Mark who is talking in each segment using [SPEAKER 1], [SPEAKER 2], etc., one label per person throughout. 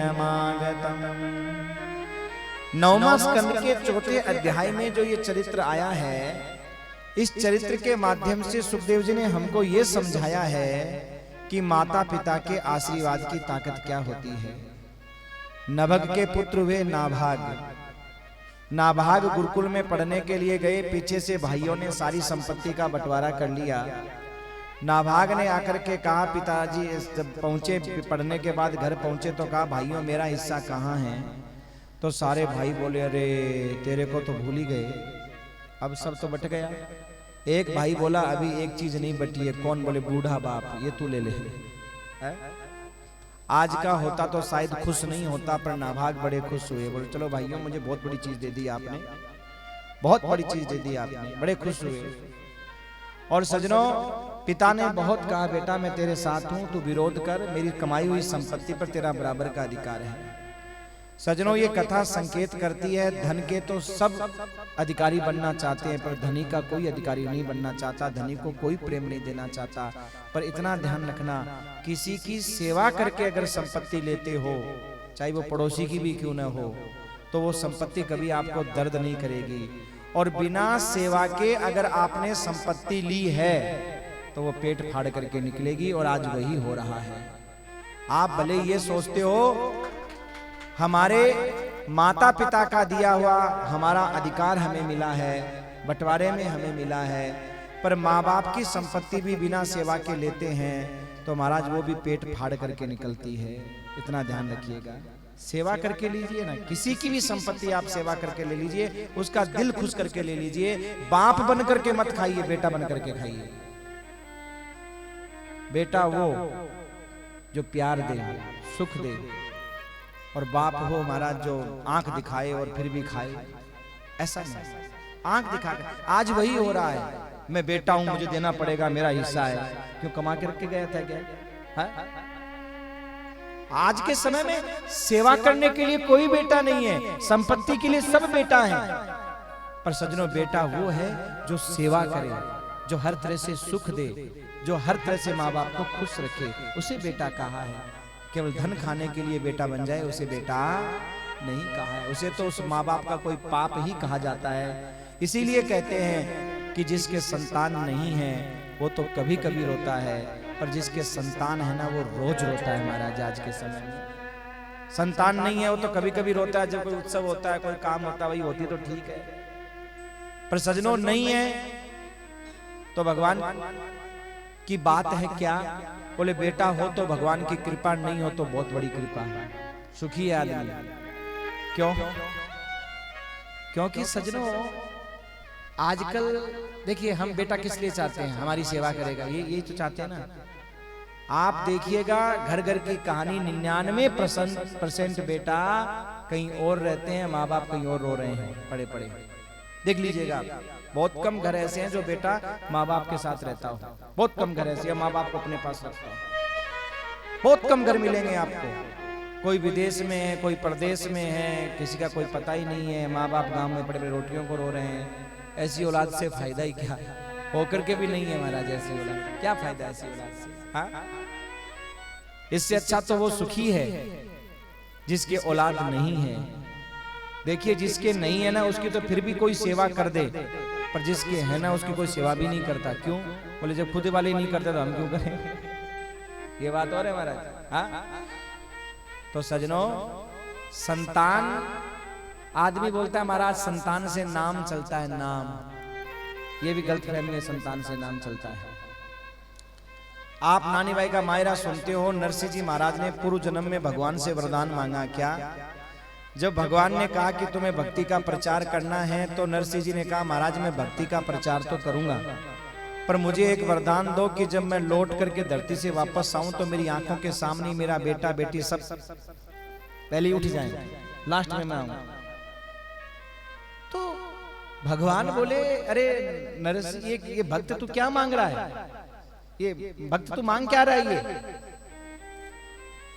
[SPEAKER 1] नमागतम। 9वां स्कंद के 4थे अध्याय में जो ये चरित्र आया है, इस चरित्र के माध्यम से सुखदेव जी ने हमको ये समझाया है कि माता पिता के आशीर्वाद की ताकत क्या होती है। नभग के पुत्र हुए नाभाग। नाभाग गुरुकुल में पढ़ने के लिए गए, पीछे से भाइयों ने सारी संपत्ति का बंटवारा कर लिया। नाभाग ने आकर के कहा, पिताजी जब पहुंचे पढ़ने के बाद घर पहुंचे तो कहा, भाइयों मेरा हिस्सा कहाँ है? तो सारे भाई बोले, अरे तेरे को तो भूल ही गए, अब सब तो बट गया। एक भाई बोला, अभी एक चीज नहीं बटी है। कौन? बोले बूढ़ा बाप, ये तू ले ले। आज का होता तो शायद खुश नहीं होता, पर नाभाग बड़े खुश हुए। बोले चलो भाइयों, मुझे बहुत बड़ी चीज दे दी आपने, बहुत बड़ी चीज दे दी आपने, बड़े खुश हुए। और सजनों, पिता ने बहुत कहा, बेटा मैं तेरे साथ हूं, तू विरोध कर, मेरी कमाई हुई संपत्ति पर तेरा बराबर का अधिकार है। सजनों, ये कथा संकेत करती है, धन के तो सब अधिकारी बनना चाहते हैं, पर धनी का कोई अधिकारी नहीं बनना चाहता, धनी को कोई प्रेम नहीं देना चाहता। पर इतना ध्यान रखना, किसी की सेवा करके अगर संपत्ति लेते हो, चाहे वो पड़ोसी की भी क्यों न हो, तो वो संपत्ति कभी आपको दर्द नहीं करेगी। और बिना सेवा के अगर आपने संपत्ति ली है तो वो पेट फाड़ करके निकलेगी, और आज वही हो रहा है। आप भले ये सोचते हो हमारे माता पिता का दिया हुआ हमारा अधिकार हमें मिला है, बंटवारे में हमें मिला है, पर माँ बाप की संपत्ति भी बिना सेवा के लेते हैं तो महाराज वो भी पेट फाड़ करके निकलती है। इतना ध्यान रखिएगा, सेवा करके लीजिए ना, किसी की भी संपत्ति आप सेवा करके ले लीजिए, उसका दिल खुश करके ले लीजिए। बाप बन करके मत खाइए, बेटा बन करके खाइए। बेटा वो जो प्यार दे, सुख दे, और बाप हो महाराज जो आंख दिखाए और फिर भी खाए। ऐसा नहीं, आंख दिखा के आज वही हो रहा है, मैं बेटा हूं, मुझे देना पड़ेगा, मेरा हिस्सा है। क्यों कमा के रख के गया था क्या? है? आज के समय में सेवा करने के लिए कोई बेटा नहीं है, संपत्ति के लिए सब बेटा है। पर सज्जनों, बेटा वो है जो सेवा करे, जो हर तरह से सुख दे, जो हर तरह से माँ बाप को खुश रखे, उसे बेटा कहा है। केवल धन खाने के लिए बेटा बन जाए उसे बेटा नहीं कहा है, उसे तो उस माँ बाप का कोई पाप ही कहा जाता है। इसीलिए कहते हैं कि जिसके संतान नहीं है वो तो कभी कभी रोता है, पर जिसके संतान है ना वो रोज रोता है महाराज। आज के समय में संतान नहीं है वो तो कभी कभी रोता है, जब कोई उत्सव होता है, कोई काम होता है, वही होती तो ठीक है। पर सजनों, नहीं है तो भगवान की बात है क्या? बोले बेटा हो तो भगवान की कृपा, नहीं हो तो बहुत बड़ी कृपा है, सुखी है आदमी। क्यों? क्योंकि सजनों, आजकल देखिए, हम बेटा किस लिए चाहते हैं? हमारी सेवा करेगा, ये तो चाहते हैं ना। आप देखिएगा घर घर की कहानी, 99% बेटा कहीं और रहते हैं, माँ बाप कहीं और रो रहे हैं पड़े पड़े। देख लीजिएगा, बहुत कम घर ऐसे हैं जो बेटा माँ बाप के साथ रहता हो, बहुत कम घर ऐसे हैं माँ बाप को अपने पास रखता हो। बहुत कम घर मिलेंगे आपको, कोई विदेश में है, कोई प्रदेश में है, किसी का कोई पता ही नहीं है, माँ बाप गांव में पड़े पड़े रोटियों को रो रहे हैं। ऐसी औलाद से फायदा ही क्या? होकर के भी नहीं है महाराज ऐसी औलाद, क्या फायदा ऐसी औलाद से? हाँ, इससे अच्छा तो वो सुखी है जिसके औलाद नहीं है। देखिए, जिसके नहीं है ना उसकी तो फिर भी कोई सेवा कर दे, पर जिसके है ना उसकी कोई सेवा भी नहीं करता। क्यों? बोले जब खुद वाले नहीं करते तो हम क्यों करें? ये बात और है महाराज। हाँ, तो सजनों, संतान, आदमी बोलता है महाराज संतान से नाम चलता है, नाम, ये भी गलत फहमी है, संतान से नाम चलता है। आप नानी बाई का मायरा सुनते हो, नरसिंह जी महाराज ने पूर्व जन्म में भगवान से वरदान मांगा। क्या? जब भगवान ने कहा कि तुम्हें भक्ति का प्रचार करना है, तो नरसिंह जी ने कहा महाराज मैं भक्ति का प्रचार तो करूंगा, पर मुझे एक वरदान दो कि जब मैं लौट करके धरती से वापस आऊं तो मेरी आंखों के सामने मेरा बेटा बेटी सब पहले ही उठ जाए, लास्ट में मैं आऊं। तो भगवान बोले, अरे नरसिंह, ये भक्त तू क्या मांग रहा है? ये भक्त तू मांग क्या रहा है? ये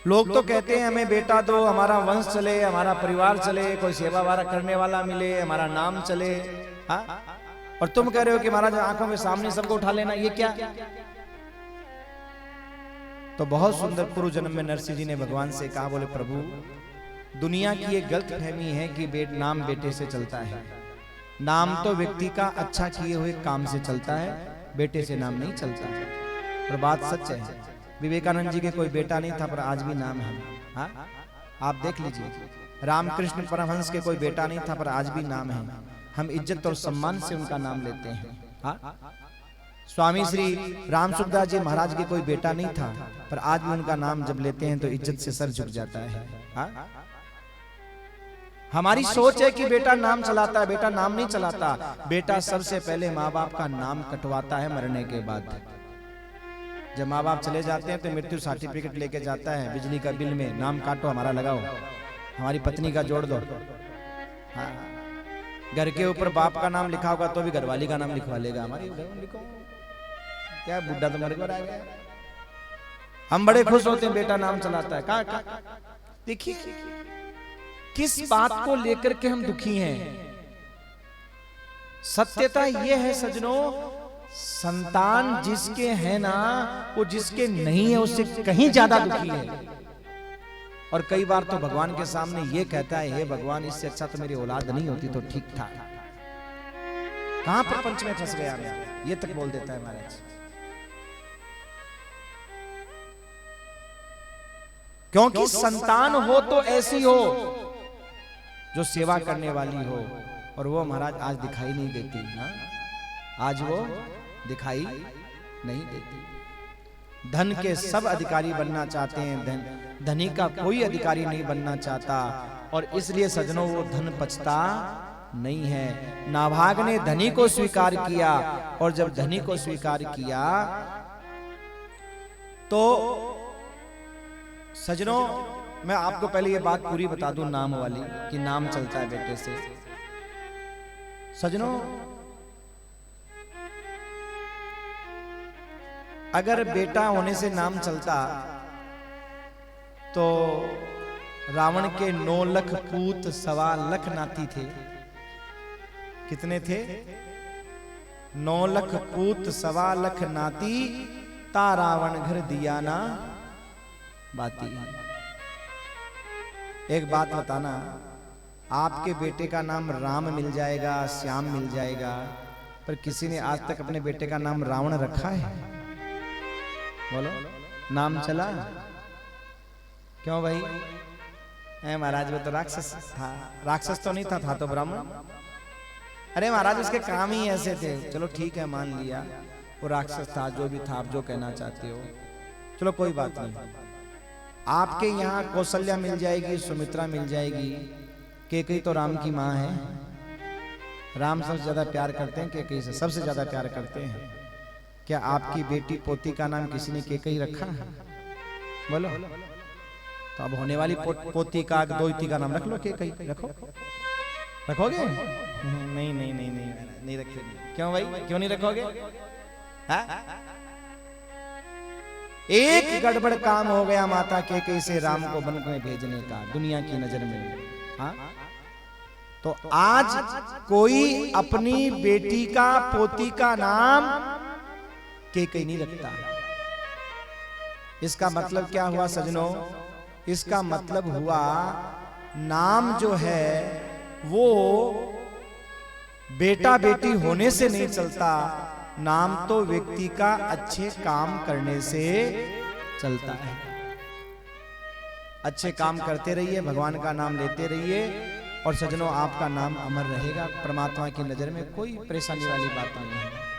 [SPEAKER 1] लोग तो कहते हैं हमें बेटा दो, हमारा वंश चले, हमारा परिवार चले, कोई सेवा वारा करने वाला मिले, हमारा नाम चले। हाँ, और तुम कह रहे हो कि महाराज आंखों के सामने सबको उठा लेना, ये क्या? तो बहुत सुंदर पूर्व जन्म में नरसिंह जी ने भगवान से कहा, बोले प्रभु दुनिया की एक गलत फहमी है कि नाम बेटे से चलता है। नाम तो व्यक्ति का अच्छा किए हुए काम से चलता है, बेटे से नाम नहीं चलता। और बात सच है, विवेकानंद जी के कोई बेटा नहीं था पर आज भी नाम है। हाँ आप देख लीजिए, रामकृष्ण परमहंस के कोई बेटा नहीं था पर आज भी नाम है। हम इज्जत और सम्मान से उनका नाम लेते हैं। हाँ स्वामी श्री राम सुखदास जी महाराज के कोई बेटा नहीं था पर आज भी उनका नाम जब लेते हैं तो इज्जत से सर झुक जाता है। हाँ हमारी सोच है कि बेटा नाम चलाता है, बेटा नाम नहीं चलाता। बेटा सबसे पहले माँ बाप का नाम कटवाता है मरने के बाद। जब माँ बाप चले जाते हैं तो मृत्यु सर्टिफिकेट लेके जाता है, बिजली का बिल में नाम काटो, हमारा लगाओ, हमारी पत्नी का जोड़ दो। हाँ घर के ऊपर बाप का नाम लिखा होगा तो भी घरवाली का नाम लिखवा लेगा, हमारी लिखो क्या बुढ़ा तो मर गया। हम बड़े खुश होते हैं बेटा नाम चलाता है। कहा देखिए किस बात को लेकर के हम दुखी हैं। सत्यता यह है सजनों, संतान जिसके है ना वो जिसके नहीं है उससे कहीं ज्यादा दुखी है। और कई बार तो भगवान के सामने ये कहता है, हे भगवान इससे अच्छा तो मेरी औलाद नहीं होती तो ठीक था। कहां प्रपंच में फंस गया मैं, ये तक बोल देता है महाराज। क्योंकि संतान हो तो ऐसी हो जो सेवा करने वाली हो, और वो महाराज आज दिखाई नहीं देती। हाँ आज वो दिखाई नहीं देती। धन के सब अधिकारी बनना चाहते हैं, धनी का कोई अधिकारी नहीं बनना चाहता। और इसलिए सजनों वो धन पचता नहीं है। नाभाग ने धनी को स्वीकार किया, और जब धनी को स्वीकार किया तो सजनों मैं आपको पहले ये बात पूरी बता दूं नाम वाली, कि नाम चलता है बेटे से। सजनों अगर बेटा होने से नाम चलता तो रावण के 9 लाख पूत 1.25 लाख नाती थे। कितने थे? 9 लाख पूत 1.25 लाख नाती, ता रावण घर दिया ना बाती। एक बात बताना, आपके बेटे का नाम राम मिल जाएगा, श्याम मिल जाएगा, पर किसी ने आज तक अपने बेटे का नाम रावण रखा है? बोलो नाम चला? क्यों भाई? महाराज वो तो राक्षस था। राक्षस तो नहीं था तो ब्राह्मण। अरे महाराज उसके काम ही ऐसे थे। चलो ठीक है मान लिया वो राक्षस था, जो भी था, आप जो कहना चाहते हो, चलो कोई बात नहीं। आपके यहाँ कौशल्या मिल जाएगी, सुमित्रा मिल जाएगी, कैकेयी तो राम की माँ है। राम सबसे ज्यादा प्यार करते हैं, कैकेयी से सबसे ज्यादा प्यार करते हैं। क्या आपकी बेटी पोती का नाम किसी ने कैकेयी रखा है? बोलो। तो अब होने वाली पोती का दोती का नाम रख लो, कैकेयी रखो। रखोगे? नहीं नहीं नहीं नहीं नहीं रखेंगे। क्यों भाई, क्यों नहीं रखोगे? एक गड़बड़ काम हो गया माता कैकेयी से राम को वन में भेजने का, दुनिया की नजर में। हाँ तो आज कोई अपनी बेटी का पोती का नाम कैकेयी नहीं रखता। इसका मतलब क्या हुआ सजनों? इसका मतलब हुआ नाम जो है वो बेटा बेटी होने से नहीं चलता, नाम तो व्यक्ति का अच्छे काम करने से चलता है। अच्छे काम करते रहिए, भगवान का नाम लेते रहिए, और सजनों आपका नाम अमर रहेगा। परमात्मा की नजर में कोई परेशानी वाली बात नहीं है।